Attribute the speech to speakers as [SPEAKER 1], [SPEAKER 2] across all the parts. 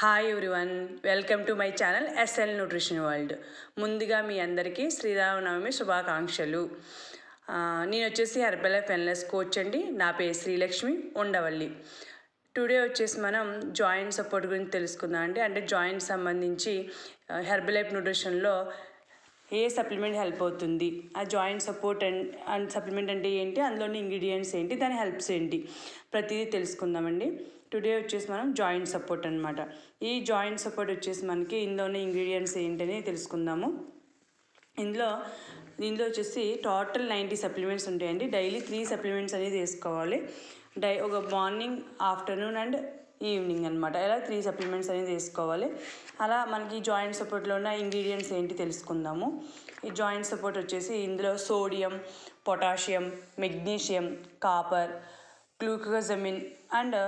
[SPEAKER 1] Hi everyone, welcome to my channel SL nutrition world. ముందుగా మీ అందరికీ శ్రీరామనవమి శుభాకాంక్షలు. నేను వచ్చేసి హెర్బల్ లైఫ్ వెల్నెస్ కోచ్ అండి. నా పేరు శ్రీలక్ష్మి ఉండవల్లి. టుడే వచ్చేసి మనం జాయింట్ సపోర్ట్ గురించి తెలుసుకుందాం అండి. అంటే జాయింట్ సంబంధించి హెర్బల్ లైఫ్ న్యూట్రిషన్లో ఏ సప్లిమెంట్ హెల్ప్ అవుతుంది, ఆ జాయింట్ సపోర్ట్ అండ్ సప్లిమెంట్ అంటే ఏంటి, అందులోని ఇంగ్రీడియంట్స్ ఏంటి, దాని హెల్ప్స్ ఏంటి, ప్రతిదీ తెలుసుకుందామండి. టుడే వచ్చేసి మనం జాయింట్ సపోర్ట్ అనమాట. ఈ జాయింట్ సపోర్ట్ వచ్చేసి మనకి ఇందులోని ఇంగ్రీడియంట్స్ ఏంటని తెలుసుకుందాము. ఇందులో వచ్చేసి టోటల్ 90 సప్లిమెంట్స్ ఉంటాయండి. డైలీ 3 సప్లిమెంట్స్ అనేది వేసుకోవాలి. ఒక మార్నింగ్, ఆఫ్టర్నూన్ అండ్ ఈవినింగ్ అనమాట. ఇలా 3 సప్లిమెంట్స్ అనేది వేసుకోవాలి. అలా మనకి జాయింట్ సపోర్ట్లో ఉన్న ఇంగ్రీడియంట్స్ ఏంటి తెలుసుకుందాము. ఈ జాయింట్ సపోర్ట్ వచ్చేసి ఇందులో sodium, potassium, magnesium, copper, glucosamine and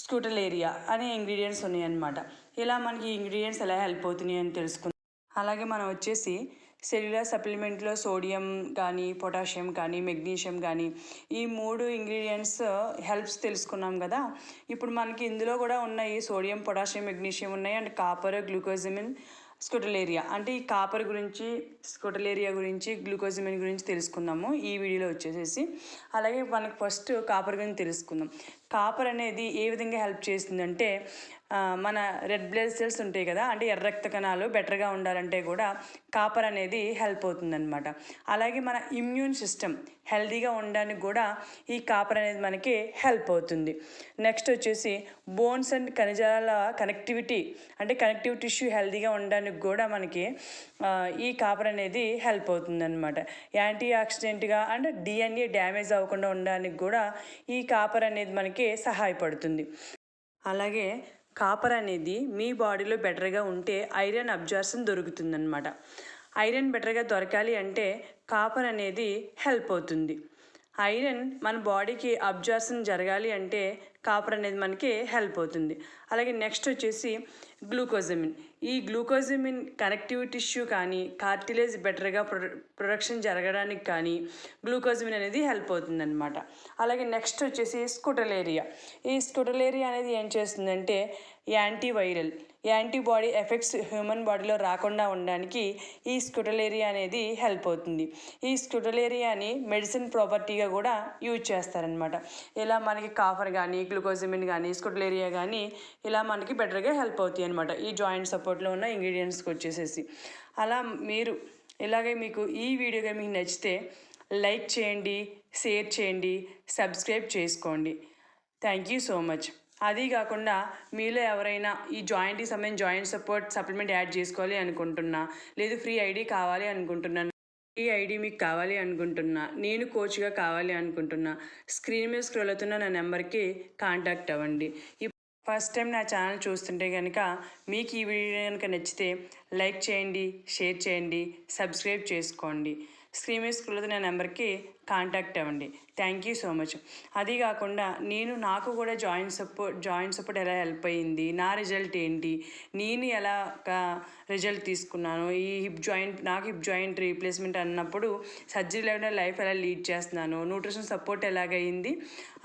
[SPEAKER 1] scutellaria అనే ఇంగ్రీడియంట్స్ ఉన్నాయన్నమాట. ఇలా మనకి ఇంగ్రీడియంట్స్ ఎలా హెల్ప్ అవుతున్నాయి అని తెలుసుకుందాం. అలాగే మనం వచ్చేసి సెల్యులర్ సప్లిమెంట్లో సోడియం కానీ, పొటాషియం కానీ, మెగ్నీషియం కానీ ఈ 3 ఇంగ్రీడియంట్స్ హెల్ప్స్ తెలుసుకున్నాం కదా. ఇప్పుడు మనకి ఇందులో కూడా ఉన్నాయి, సోడియం, పొటాషియం, మెగ్నీషియం ఉన్నాయి అండ్ కాపర్, గ్లూకోజమిన్, స్కూటలేరియా. అంటే ఈ కాపర్ గురించి, స్కూటలేరియా గురించి, గ్లూకోజమిన్ గురించి తెలుసుకుందాము ఈ వీడియోలో వచ్చేసేసి. అలాగే మనకు ఫస్ట్ కాపర్ గురించి తెలుసుకుందాం. కాపర్ అనేది ఏ విధంగా హెల్ప్ చేస్తుందంటే, మన రెడ్ బ్లడ్ సెల్స్ ఉంటాయి కదా, అంటే ఎర్ర రక్త కణాలు బెటర్గా ఉండాలంటే కూడా కాపర్ అనేది హెల్ప్ అవుతుందన్నమాట. అలాగే మన ఇమ్యూన్ సిస్టమ్ హెల్తీగా ఉండడానికి కూడా ఈ కాపర్ అనేది మనకి హెల్ప్ అవుతుంది. నెక్స్ట్ వచ్చేసి బోన్స్ అండ్ ఖనిజాల కనెక్టివిటీ, అంటే కనెక్టివ్ టిష్యూ హెల్తీగా ఉండడానికి కూడా మనకి ఈ కాపర్ అనేది హెల్ప్ అవుతుందన్నమాట. యాంటీ ఆక్సిడెంట్గా అండ్ డిఎన్ఏ డ్యామేజ్ అవ్వకుండా ఉండడానికి కూడా ఈ కాపర్ అనేది మనకి సహాయపడుతుంది. అలాగే కాపర్ అనేది మీ బాడీలో బెటర్గా ఉంటే ఐరన్ అబ్జార్ప్షన్ దొరుకుతుందన్నమాట. ఐరన్ బెటర్గా దొరకాలి అంటే కాపర్ అనేది హెల్ప్ అవుతుంది. ఐరన్ మన బాడీకి అబ్జార్ప్షన్ జరగాలి అంటే కాపర్ అనేది మనకి హెల్ప్ అవుతుంది. అలాగే నెక్స్ట్ వచ్చేసి గ్లూకోజమిన్. ఈ గ్లూకోజమిన్ కనెక్టివ్ టిష్యూ కానీ, కార్టిలేజ్ బెటర్గా ప్రొడక్షన్ జరగడానికి కానీ గ్లూకోజమిన్ అనేది హెల్ప్ అవుతుందన్నమాట. అలాగే నెక్స్ట్ వచ్చేసి స్కూటలేరియా. ఈ స్కూటలేరియా అనేది ఏం చేస్తుందంటే యాంటీవైరల్, యాంటీబాడీ ఎఫెక్ట్స్ హ్యూమన్ బాడీలో రాకుండా ఉండడానికి ఈ స్కూటలేరియా అనేది హెల్ప్ అవుతుంది. ఈ స్కూటలేరియాని మెడిసిన్ ప్రాపర్టీగా కూడా యూజ్ చేస్తారనమాట. ఇలా మనకి కాపర్ కానీ, గ్లూకోజమిన్ కానీ, స్కూటలేరియా కానీ ఇలా మనకి బెటర్గా హెల్ప్ అవుతాయి అనమాట ఈ జాయింట్ సపోర్ట్లో ఉన్న ఇంగ్రీడియంట్స్కి వచ్చేసేసి. అలా మీరు ఇలాగే మీకు ఈ వీడియో కానీ మీకు నచ్చితే లైక్ చేయండి, షేర్ చేయండి, సబ్స్క్రైబ్ చేసుకోండి. Thank you so much. అది కాకుండా మీలో ఎవరైనా ఈ జాయింట్కి సంబంధించి జాయింట్ సపోర్ట్ సప్లిమెంట్ యాడ్ చేసుకోవాలి అనుకుంటున్నా, లేదు ఫ్రీ ఐడి కావాలి అనుకుంటున్నాను, ఈ ఐడి మీకు కావాలి అనుకుంటున్నా, నేను కోచ్గా కావాలి అనుకుంటున్నా, స్క్రీన్ మీద స్క్రోల్ అవుతున్న నా నెంబర్కి కాంటాక్ట్ అవ్వండి. ఫస్ట్ టైం నా ఛానల్ చూస్తుంటే కనుక మీకు ఈ వీడియో కనుక నచ్చితే లైక్ చేయండి, షేర్ చేయండి, సబ్స్క్రైబ్ చేసుకోండి. స్క్రీన్ మీద స్క్రోల్ అవుతున్న నెంబర్కి కాంటాక్ట్ అవ్వండి. Thank you so much. అది కాకుండా నాకు కూడా జాయింట్ సపోర్ట్ ఎలా హెల్ప్ అయ్యింది, నా రిజల్ట్ ఏంటి, నేను ఎలా రిజల్ట్ తీసుకున్నాను, ఈ నాకు హిప్ జాయింట్ రీప్లేస్మెంట్ అన్నప్పుడు సర్జరీ లేకుండా లైఫ్ ఎలా లీడ్ చేస్తున్నాను, న్యూట్రిషన్ సపోర్ట్ ఎలాగైంది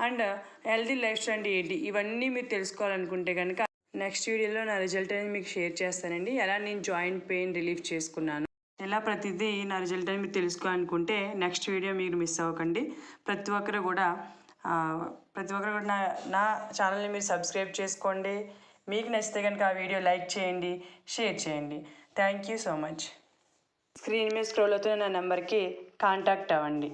[SPEAKER 1] అండ్ హెల్తీ లైఫ్ స్టైల్ ఏంటి, ఇవన్నీ మీరు తెలుసుకోవాలనుకుంటే కనుక నెక్స్ట్ వీడియోలో నా రిజల్ట్ అనేది మీకు షేర్ చేస్తానండి. ఎలా నేను జాయింట్ పెయిన్ రిలీఫ్ చేసుకున్నాను, ఇలా ప్రతిదీ నా రిజల్ట్ అని మీరు తెలుసుకోవాలనుకుంటే నెక్స్ట్ వీడియో మీరు మిస్ అవ్వకండి. ప్రతి ఒక్కరు కూడా నా ఛానల్ని మీరు సబ్స్క్రైబ్ చేసుకోండి. మీకు నచ్చితే కనుక ఆ వీడియో లైక్ చేయండి, షేర్ చేయండి. Thank you so much. Screen మీద స్క్రోల్ అవుతున్న నా నెంబర్కి కాంటాక్ట్ అవ్వండి.